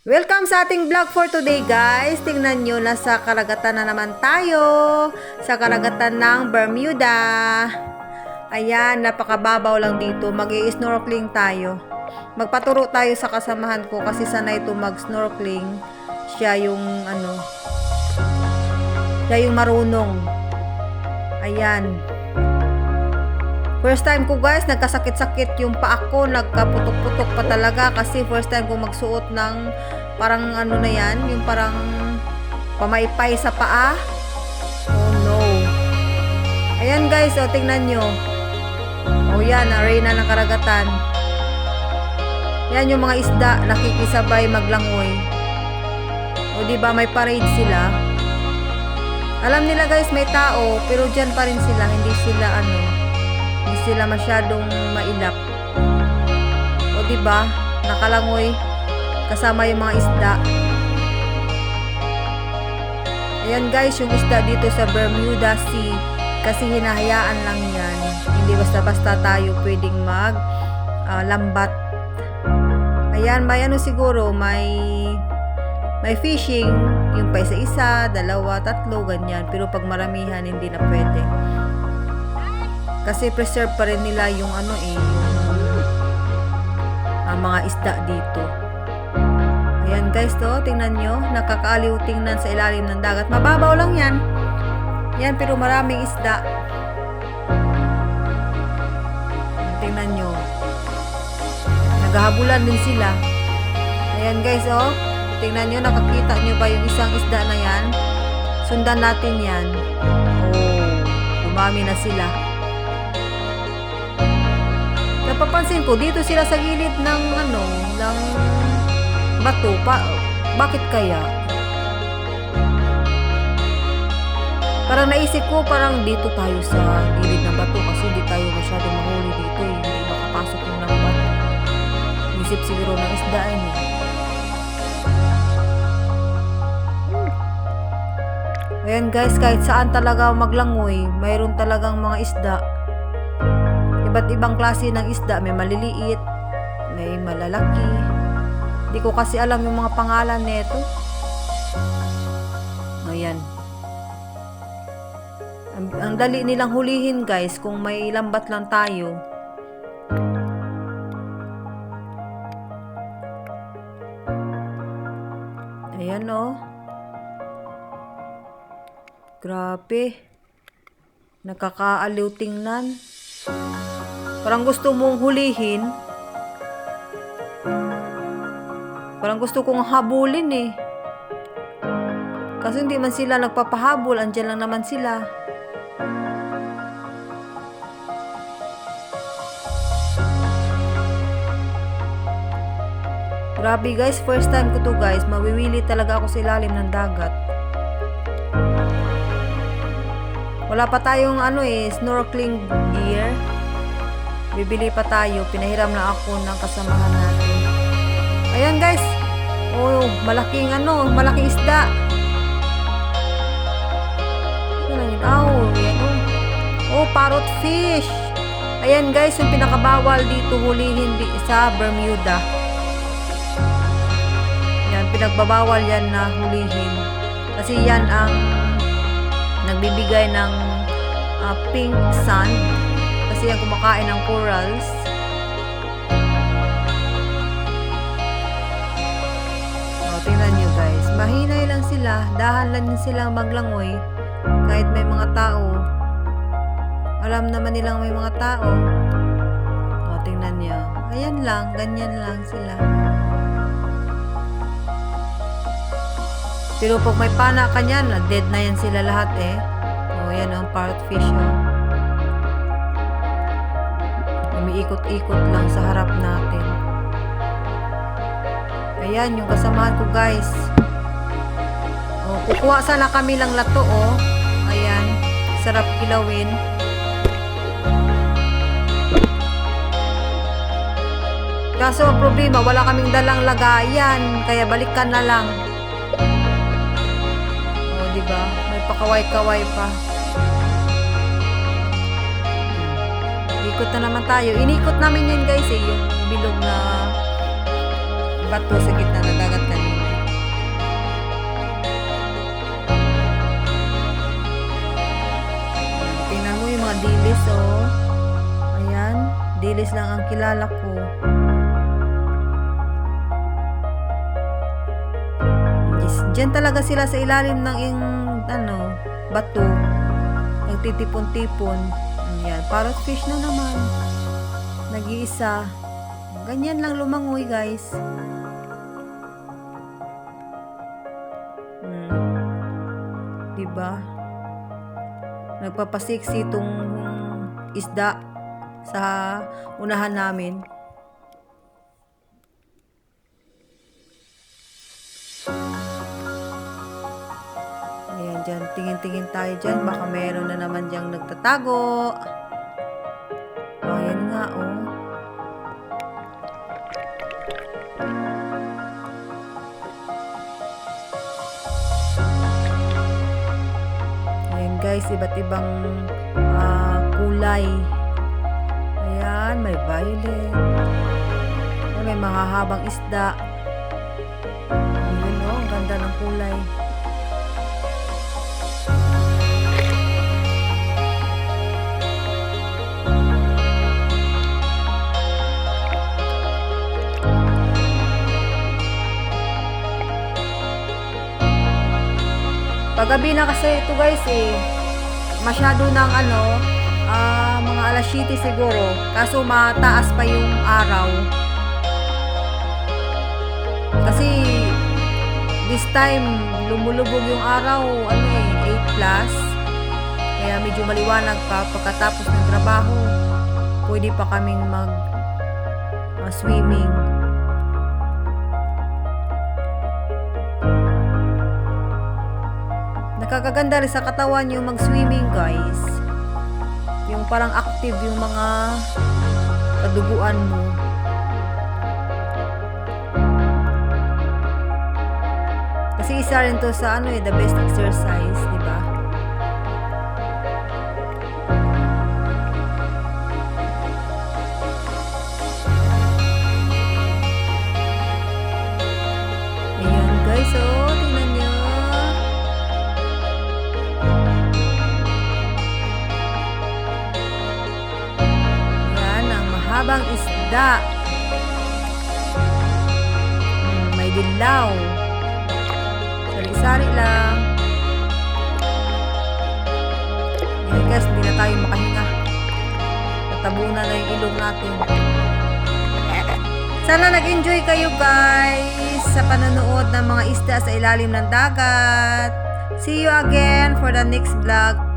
Welcome sa ating vlog for today guys. Tingnan nyo, nasa karagatan na naman tayo. Sa karagatan ng Bermuda. Ayan, napakababaw lang dito. Mag-i-snorkeling tayo. Magpaturo tayo sa kasamahan ko kasi sanay ito mag-snorkeling. Siya yung marunong. Ayan. First time ko guys, nagkasakit-sakit yung paa ko, nagkaputok-putok pa talaga kasi first time ko magsuot ng parang na yan, yung parang pamaypay sa paa. Oh no. Ayan guys, tingnan nyo. Oh yan, arena ng karagatan. Yan yung mga isda, nakikisabay maglangoy. O diba, may parade sila. Alam nila guys, may tao, pero dyan pa rin sila, hindi sila masyadong mailap. O diba, nakalangoy kasama yung mga isda. Ayan guys, yung isda dito sa Bermuda Sea kasi hinahayaan lang yan. Hindi basta-basta tayo pwedeng lambat. Ayan, may siguro, may fishing, yung pa isa-isa, dalawa, tatlo, ganyan. Pero pag maramihan, hindi na pwede. Kasi preserve pa rin nila yung mga isda dito. Ayan guys, tingnan nyo, nakakaaliw tingnan sa ilalim ng dagat. Mababaw lang yan. Yan, pero maraming isda. Tingnan nyo. Naghahabulan din sila. Ayan guys, tingnan nyo, nakakita nyo ba yung isang isda na yan? Sundan natin yan. Dumami na sila. Napapansin ko, dito sila sa gilid ng bato. Bakit kaya? Parang naisip ko, parang dito tayo sa gilid ng bato kasi hindi tayo masyadong mahuli dito eh. Hindi makapasok yung lambat. Isip siguro ng isda eh. Ayan guys, kahit saan talaga maglangoy, mayroon talagang mga isda. Iba't ibang klase ng isda, may maliliit, may malalaki. Hindi ko kasi alam yung mga pangalan nito. Ayan. Ang dali nilang hulihin guys kung may lambat lang tayo. Ayan Grabe. Nakakaaliw tingnan. Parang gusto mong hulihin. Parang gusto kong habulin eh. Kasi hindi man sila nagpapahabol. Andyan lang naman sila. Grabe guys, first time ko to guys. Mawiwili talaga ako sa ilalim ng dagat. Wala pa tayong snorkeling gear. Bibili pa tayo. Pinahiram na ako ng kasamahan natin. Ayan guys. Malaking isda. Parrot fish. Ayan guys, yung pinakabawal dito hulihin sa Bermuda. Yan, pinagbabawal yan na hulihin. Kasi yan ang nagbibigay ng pink sand. Kasi yan kumakain ng corals. Tingnan nyo guys. Mahinay lang sila. Dahan lang din silang maglangoy. Kahit may mga tao. Alam naman nilang may mga tao. Tingnan nyo. Ayan lang. Ganyan lang sila. Pero pag may pana ka nyan, dead na yan sila lahat eh. Yan ang parrot fish. Umiikot-ikot lang sa harap natin. Ayan, yung kasamahan ko guys. Kukuha sana kami lang lato Ayan, sarap kilawin. Kaso ang problema, wala kaming dalang lagayan. Kaya balikan na lang. Diba? May pakaway-kaway pa. Ikot na naman tayo. Inikot namin yan guys yung bilog na bato sa gitna ng dagat kanina. dilis, oh. Ayan, dilis lang ang kilala ko. Diyan talaga sila sa ilalim ng bato. Nagtitipon-tipon. Ayan, parrot fish na naman. Nag-iisa. Ganyan lang lumangoy, guys. Diba? Nagpapasiksi itong isda sa unahan namin. Ayan, dyan. Tingin-tingin tayo dyan. Baka meron na naman dyang nagtatago. Ayan nga, oh. Ayan, guys. Iba't ibang kulay. Ayan, may violet. Ayan, may mahahabang isda. Ayan, oh. Ang ganda ng kulay. Paggabi na kasi ito, guys, masyado ng mga alas 7 siguro, kaso mataas pa yung araw kasi this time lumulubog yung araw 8 plus, kaya medyo maliwanag pa. Pagkatapos ng trabaho pwede pa kaming mag swimming. Nakakaganda rin sa katawan yung mag-swimming, guys. Yung parang active yung mga kaduguan mo. Kasi isa rin to sa the best exercise, di ba? Ayan, guys, oh, tingnan nyo. Habang isda. May dilaw. Sari-sari lang. Ayan, guys, hindi na tayo makahinga. Natabunan na yung ilong natin. Sana nag-enjoy kayo, guys, sa panonood ng mga isda sa ilalim ng dagat. See you again for the next vlog.